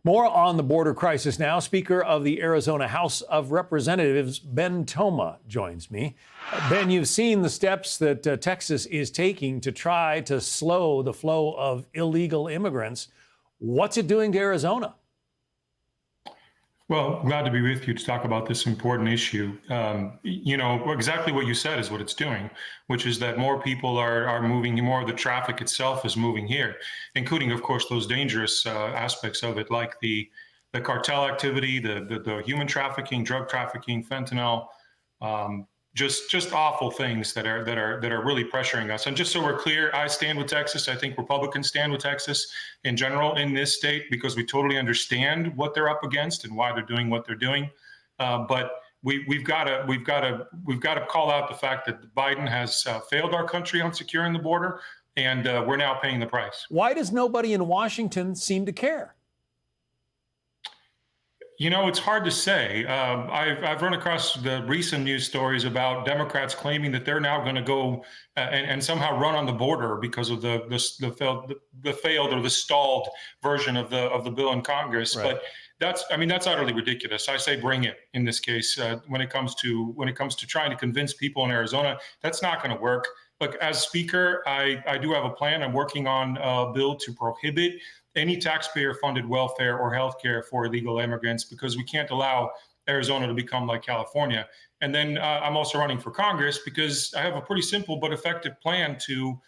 More on the border crisis now. Speaker of the Arizona House of Representatives, Ben Toma, joins me. Ben, you've seen the steps that Texas is taking to try to slow the flow of illegal immigrants. What's it doing to Arizona? Well, glad to be with you to talk about this important issue. Exactly what you said is what it's doing, which is that more people are moving, more of the traffic itself is moving here, including, of course, those dangerous aspects of it, like the cartel activity, the human trafficking, drug trafficking, fentanyl, just awful things that are really pressuring us. And just so we're clear, I stand with Texas. I think Republicans stand with Texas in general in this state because we totally understand what they're up against and why they're doing what they're doing. But we've got to call out the fact that Biden has failed our country on securing the border, and we're now paying the price. Why does nobody in Washington seem to care? It's hard to say. I've run across the recent news stories about Democrats claiming that they're now going to go and somehow run on the border because of the failed or the stalled version of the bill in Congress. Right. But that's utterly ridiculous. I say bring it in this case. When it comes to trying to convince people in Arizona, that's not going to work. Look, as Speaker, I do have a plan. I'm working on a bill to prohibit any taxpayer-funded welfare or health care for illegal immigrants, because we can't allow Arizona to become like California. And then I'm also running for Congress because I have a pretty simple but effective plan to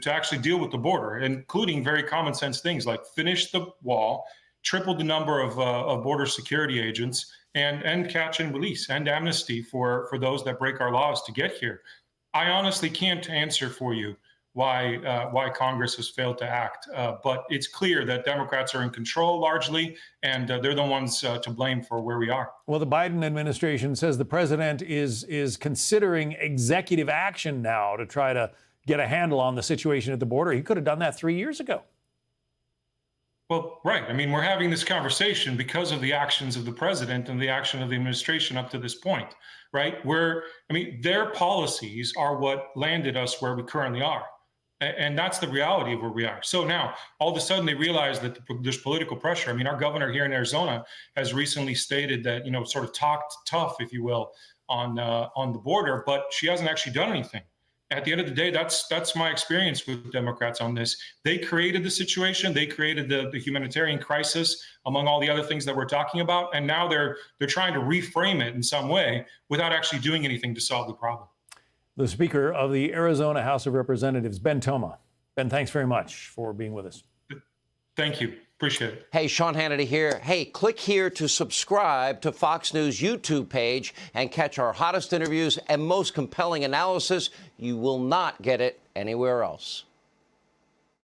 actually deal with the border, including very common sense things like finish the wall, triple the number of border security agents, and catch and release and amnesty for those that break our laws to get here. I honestly can't answer for you why Congress has failed to act. But it's clear that Democrats are in control largely, and they're the ones to blame for where we are. Well, the Biden administration says the president is considering executive action now to try to get a handle on the situation at the border. He could have done that 3 years ago. Well, right. I mean, we're having this conversation because of the actions of the president and the action of the administration up to this point, right? Their policies are what landed us where we currently are. And that's the reality of where we are. So now, all of a sudden, they realize that there's political pressure. I mean, our governor here in Arizona has recently stated that, sort of talked tough, if you will, on the border, but she hasn't actually done anything. At the end of the day, that's my experience with Democrats on this. They created the situation. They created the humanitarian crisis, among all the other things that we're talking about. And now they're trying to reframe it in some way without actually doing anything to solve the problem. The Speaker of the Arizona House of Representatives, Ben Toma. Ben, thanks very much for being with us. Thank you. Appreciate it. Hey, Sean Hannity here. Hey, click here to subscribe to Fox News YouTube page and catch our hottest interviews and most compelling analysis. You will not get it anywhere else.